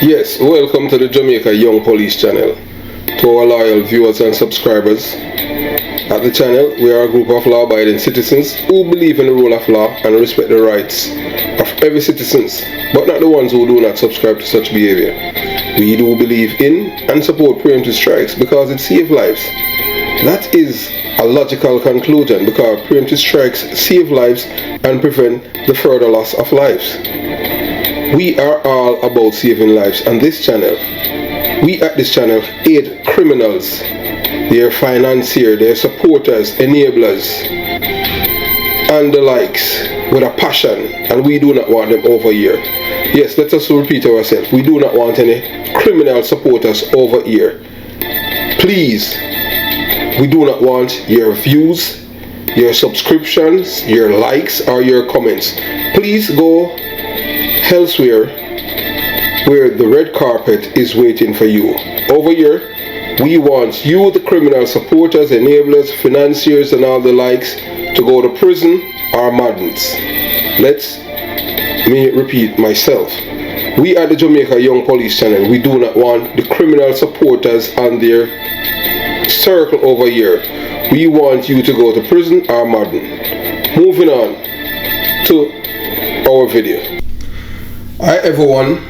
Yes, welcome to the Jamaica Young Police channel. To our loyal viewers and subscribers, at the channel we are a group of law-abiding citizens who believe in the rule of law and respect the rights of every citizen, but not the ones who do not subscribe to such behavior. We do believe in and support preemptive strikes because it saves lives. That is a logical conclusion because preemptive strikes save lives and prevent the further loss of lives. We are all about saving lives on this channel. We at this channel aid criminals, their financiers, their supporters, enablers, and the likes with a passion, and we do not want them over here. Yes, let us repeat ourselves. We do not want any criminal supporters over here. Please, we do not want your views, your subscriptions, your likes, or your comments. Please go elsewhere where the red carpet is waiting for you. Over here, we want you, the criminal supporters, enablers, financiers, and all the likes, to go to prison or madness. Let me repeat myself. We at the Jamaica Young Police channel, we do not want the criminal supporters and their circle over here. We want you to go to prison or madness. Moving on to our video. Hi everyone,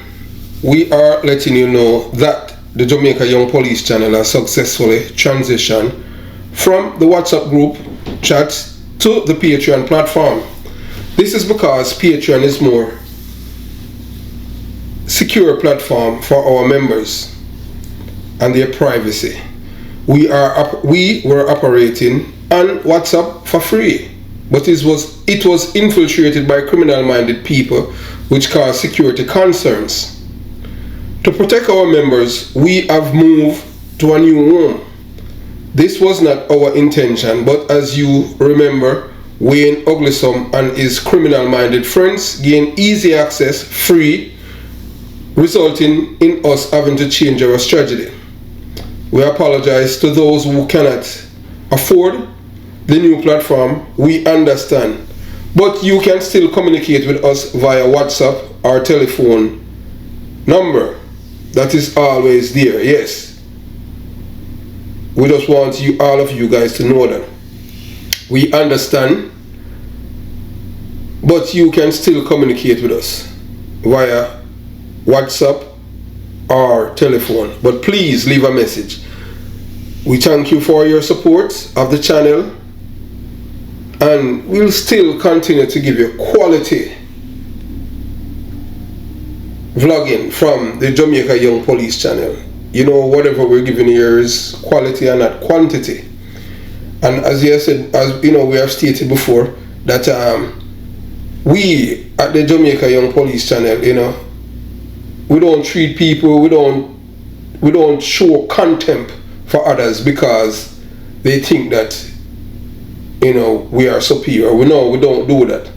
we are letting you know that the Jamaica Young Police channel has successfully transitioned from the WhatsApp group chats to the Patreon platform. This is because Patreon is more secure platform for our members and their privacy. We were operating on WhatsApp for free, but it was infiltrated by criminal-minded people, which caused security concerns. To protect our members, we have moved to a new home. This was not our intention, but as you remember, Wayne Uglysom and his criminal-minded friends gained easy access, free, resulting in us having to change our strategy. We apologize to those who cannot afford the new platform. We understand. But you can still communicate with us via WhatsApp or telephone number. That is always there, yes. We just want you, all of you guys, to know that. We understand, but you can still communicate with us via WhatsApp or telephone. But please leave a message. We thank you for your support of the channel, and we'll still continue to give you quality vlogging from the Jamaica Young Police channel. You know, whatever we're giving here is quality and not quantity. And as you said, as you know, we have stated before that we at the Jamaica Young Police channel, you know, we don't treat people, we don't show contempt for others because they think that, you know, we are superior. We don't do that.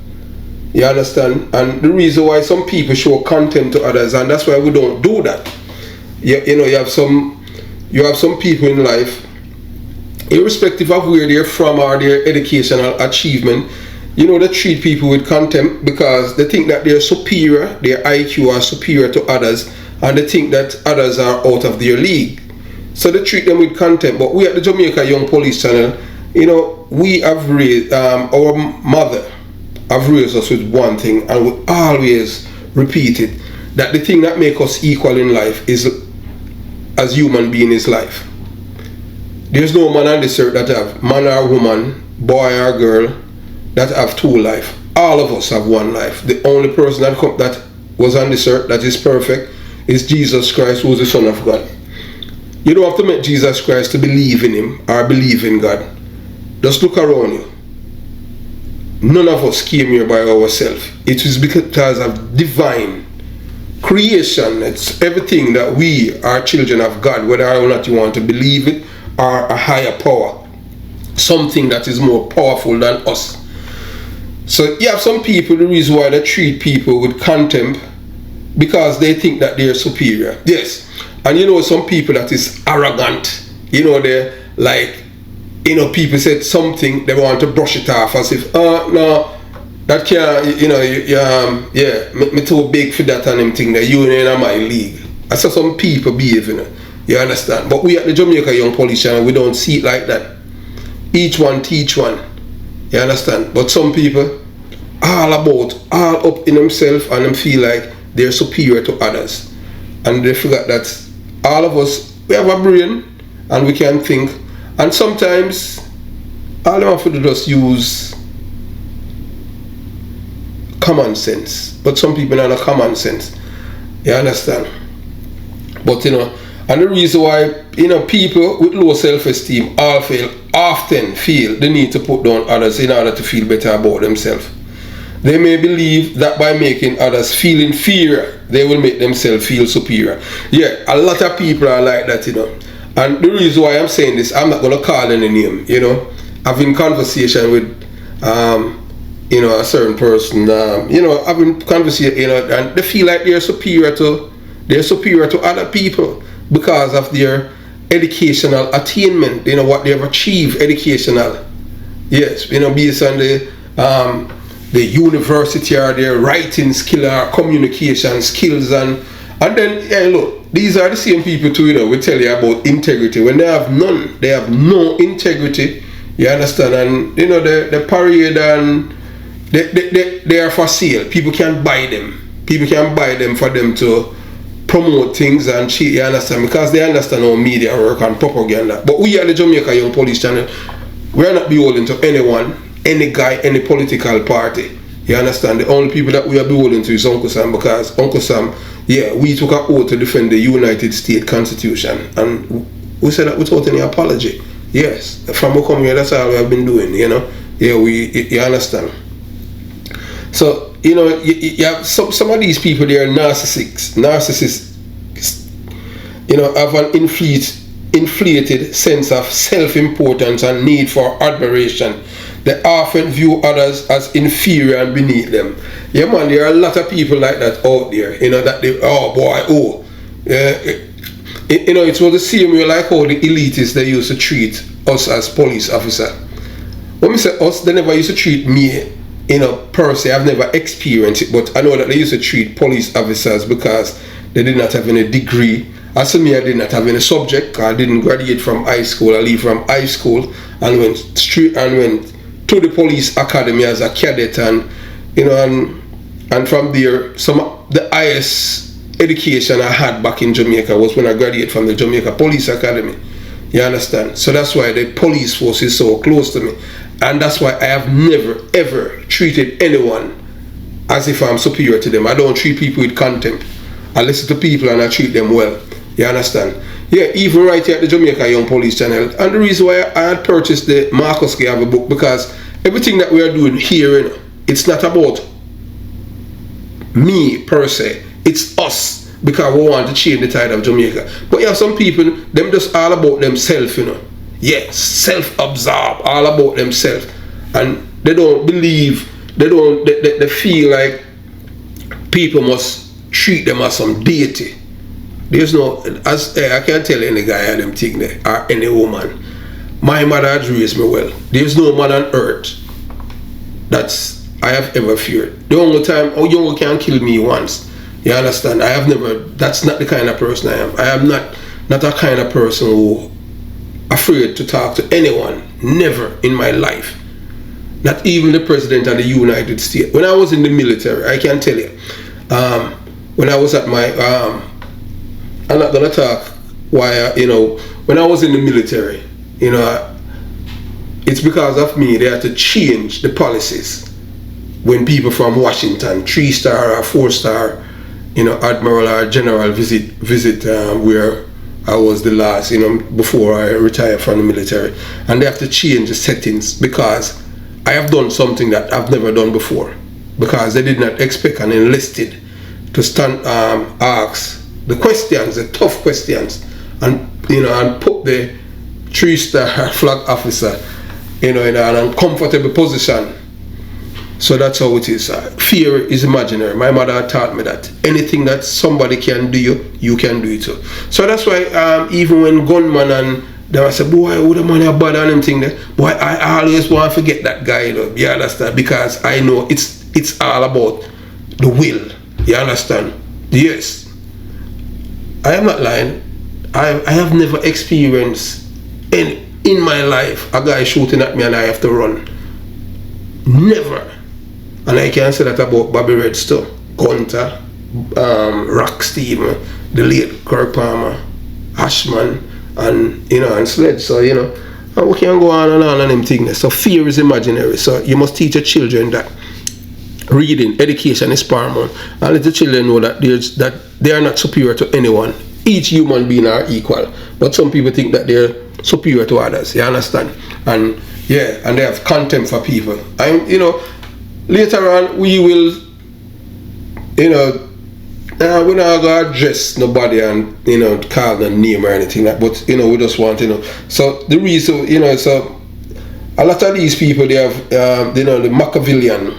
You understand? And the reason why some people show contempt to others, and that's why we don't do that. You know, you have some people in life, irrespective of where they're from or their educational achievement, you know, they treat people with contempt because they think that they're superior, their IQ are superior to others, and they think that others are out of their league. So they treat them with contempt. But we at the Jamaica Young Police channel, you know, we have raised, our mother have raised us with one thing, and we always repeat it, that the thing that makes us equal in life is, as human being, is life. There's no man on this earth that have, man or woman, boy or girl, that have two life. All of us have one life. The only person that was on this earth that is perfect is Jesus Christ, who is the Son of God. You don't have to meet Jesus Christ to believe in him or believe in God. Just look around you. None of us came here by ourselves. It is because of divine creation. It's everything that we are children of God, whether or not you want to believe it, or a higher power, something that is more powerful than us. So you have some people, the reason why they treat people with contempt because they think that they're superior. Yes. And you know, some people that is arrogant, you know, they're like, you know, people said something, they want to brush it off as if, no, that can't, you know, yeah, me too big for that and them thing, that you ain't in my league. I saw some people behaving. You understand? But we at the Jamaica Young Police Channel, we don't see it like that. Each one teach one. You understand? But some people all up in themselves, and them feel like they're superior to others. And they forget that all of us, we have a brain and we can think. And sometimes all of us just use common sense. But some people don't have common sense. You understand? But and the reason why people with low self-esteem often feel the need to put down others in order to feel better about themselves. They may believe that by making others feel inferior, they will make themselves feel superior. Yeah, a lot of people are like that, And the reason why I'm saying this, I'm not going to call any name, Having conversation with, a certain person, having conversation, and they feel like they're superior to other people because of their educational attainment, what they have achieved educational. Yes, based on the university or their writing skill or communication skills, and then look, these are the same people too, we tell you about integrity when they have none. They have no integrity. You understand? And the parade, and they are for sale. People can buy them. People can buy them for them to promote things and shit, you understand? Because they understand how media work and propaganda. But we at the Jamaica Young Police Channel, we are not beholden to anyone, any guy, any political party. You understand? The only people that we are beholden to is Uncle Sam, because Uncle Sam, we took an oath to defend the United States Constitution, and we said that without any apology. Yes, from we come here, that's all we have been doing, you understand? So, you have some of these people, they are narcissists, have an inflated sense of self-importance and need for admiration. They often view others as inferior and beneath them. Yeah, man, there are a lot of people like that out there, that they, it was the same way like how the elitists, they used to treat us as police officers. When we say us, they never used to treat me, per se. I've never experienced it, but I know that they used to treat police officers because they did not have any degree. As for me, I did not have any subject. I didn't graduate from high school. I leave from high school and went to the police academy as a cadet, and and from there, the highest education I had back in Jamaica was when I graduated from the Jamaica Police Academy. You understand? So that's why the police force is so close to me. And that's why I have never ever treated anyone as if I'm superior to them. I don't treat people with contempt. I listen to people and I treat them well. You understand? Yeah, even right here at the Jamaica Young Police Channel. And the reason why I had purchased the Marcus Garvey book, because everything that we are doing here, it's not about me per se. It's us, because we want to change the tide of Jamaica. But you have some people, them just all about themselves, Yes, self-absorbed, all about themselves. And they don't believe, they feel like people must treat them as some deity. There's no, I can't tell any guy how them think there, or any woman. My mother has raised me well. There's no man on earth that's I have ever feared. The only time, you can kill me once. You understand? I have never, that's not the kind of person I am. I am not a kind of person who afraid to talk to anyone. Never in my life. Not even the President of the United States. When I was in the military, I can tell you, when I was at my, I'm not gonna talk why, when I was in the military, it's because of me they had to change the policies when people from Washington, 3-star or 4-star, admiral or general visit where I was the last, before I retired from the military, and they have to change the settings because I have done something that I've never done before, because they did not expect an enlisted to stand ask the questions, the tough questions, and and put the 3-star flag officer in an uncomfortable position. So that's how it is. Fear is imaginary. My mother taught me that anything that somebody can do, you can do it too. So that's why even when gunman and them I say, boy, who the money are bad and them thing there, boy, I always want to forget that guy, you understand? Because I know it's all about the will. You understand? Yes. I am not lying. I have never experienced in my life a guy shooting at me and I have to run. Never. And I can say that about Bobby Reds too. Gunter, Rock Steven, the late Kirk Palmer, Ashman, and and Sledge. So we can go on and on and them things. So fear is imaginary. So you must teach your children that reading, education is paramount, and let the children know that they are not superior to anyone. Each human being are equal, but some people think that they're superior to others. You understand? And and they have contempt for people. Later on we will, we're not gonna address nobody and call them name or anything like. But we just want So the reason so a lot of these people, they have the Machiavellian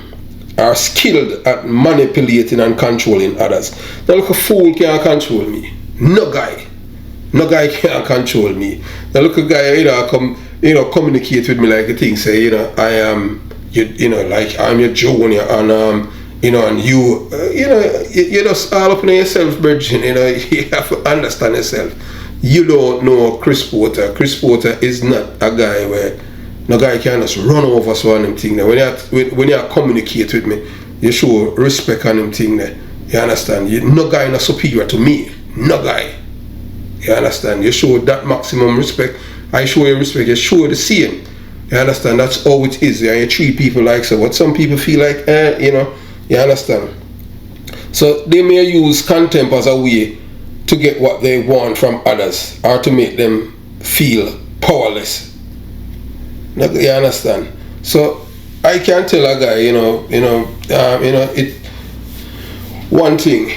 are skilled at manipulating and controlling others. Now look, a fool can't control me. No guy can't control me. Now look, a guy communicate with me like a thing, say I am like I'm your junior, and and you just all up in yourself, virgin. You have to understand yourself. You don't know Chris Porter. Chris Porter is not a guy where no guy can just run over so on them thing there. When you communicate with me, you show respect on them thing there. You understand? No guy not superior to me. No guy. You understand? You show that maximum respect. I show you respect. You show the same. You understand? That's how it is. You treat people like so. What some people feel like, you understand? So they may use contempt as a way to get what they want from others, or to make them feel powerless. You understand? So I can tell a guy, one thing.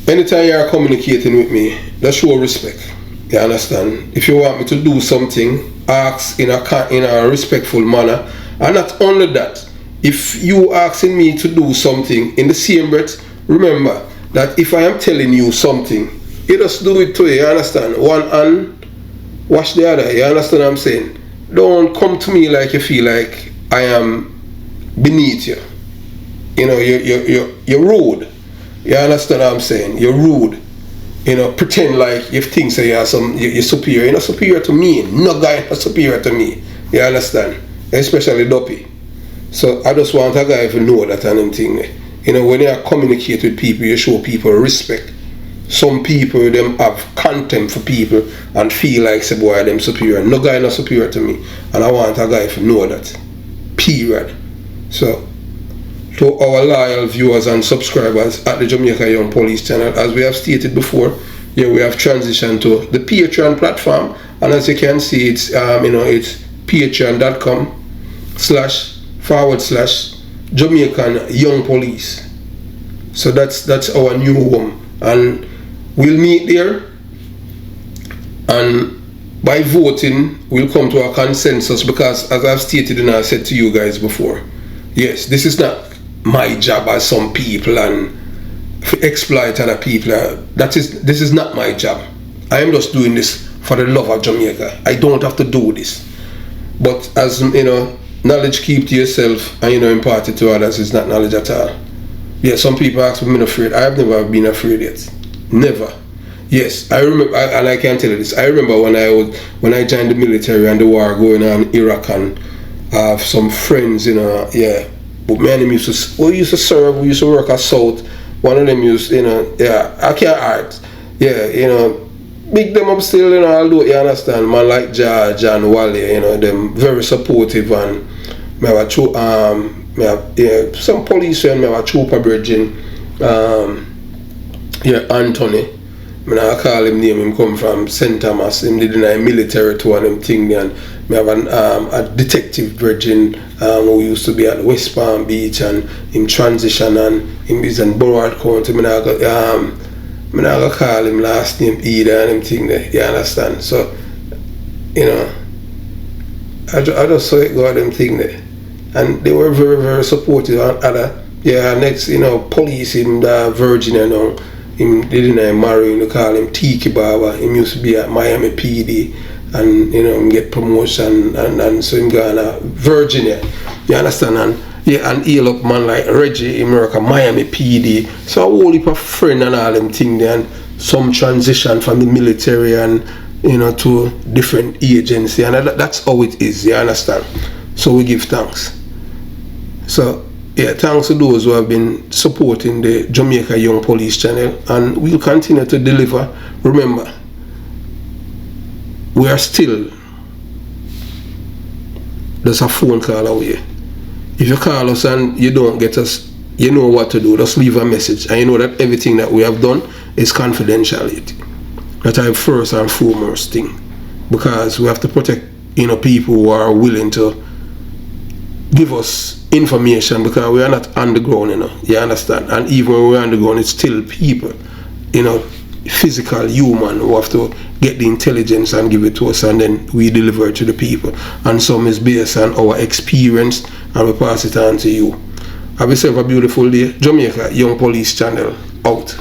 Anytime you are communicating with me, just show respect. You understand? If you want me to do something, ask in a respectful manner. And not only that, if you asking me to do something in the same breath, remember that if I am telling you something, you just do it too. You understand? One hand, wash the other. You understand what I'm saying? Don't come to me like you feel like I am beneath you. You're rude. You understand what I'm saying? You're rude. Pretend like if things say you're superior. You're not superior to me. No guy is superior to me. You understand? Especially Duppy. So I just want a guy to know that and them thing. When you communicate with people, you show people respect. Some people them have contempt for people and feel like say boy them superior. No guy not superior to me. And I want a guy to know that. Period. So to our loyal viewers and subscribers at the Jamaica Young Police channel, as we have stated before, we have transitioned to the Patreon platform, and as you can see, it's it's patreon.com//Jamaican Young Police. So that's our new home, and we'll meet there, and by voting we'll come to a consensus, because as I've stated and I said to you guys before, yes, this is not my job as some people and exploit other people. This is not my job. I am just doing this for the love of Jamaica. I don't have to do this. But as knowledge keep to yourself and impart it to others is not knowledge at all. Yeah, some people ask me, I'm afraid. I have never been afraid yet. Never. Yes, I remember, and I can tell you this. I remember when I joined the military and the war going on in Iraq, and I have some friends, But many of them used to serve, we used to work at South. One of them used, I can't art. Big them up still, although you understand, man like George and Wally, them very supportive, and me have some police and me have a trooper bridging, Anthony. I call him name, him come from St. Thomas, him did in a military tour and them thing, and we have a detective virgin who used to be at West Palm Beach, and him transition, and him is in Broward County. I'm not gonna call him last name either and them thing there, you understand? So, I just saw it go at them thing there. And they were very, very supportive, and other, next, police in the Virginia now. Him didn't marry him, they call him Tiki Baba. Him used to be at Miami PD, and him get promotion, and so him gone to Virginia. You understand? And heal up man like Reggie, him work at Miami PD. So a whole heap of friend and all them thing there, and some transition from the military and to different agency, and that's how it is, you understand? So we give thanks. So yeah, thanks to those who have been supporting the Jamaica Young Police channel, and we'll continue to deliver. Remember, we are still just a phone call away. If you call us and you don't get us, you know what to do. Just leave a message, and you know that everything that we have done is confidentiality. That's our first and foremost thing, because we have to protect people who are willing to give us information, because we are not underground, you understand? And even when we're underground, it's still people, physical human who have to get the intelligence and give it to us, and then we deliver it to the people. And some is based on our experience, and we pass it on to you. Have yourself a beautiful day. Jamaica Young Police channel out.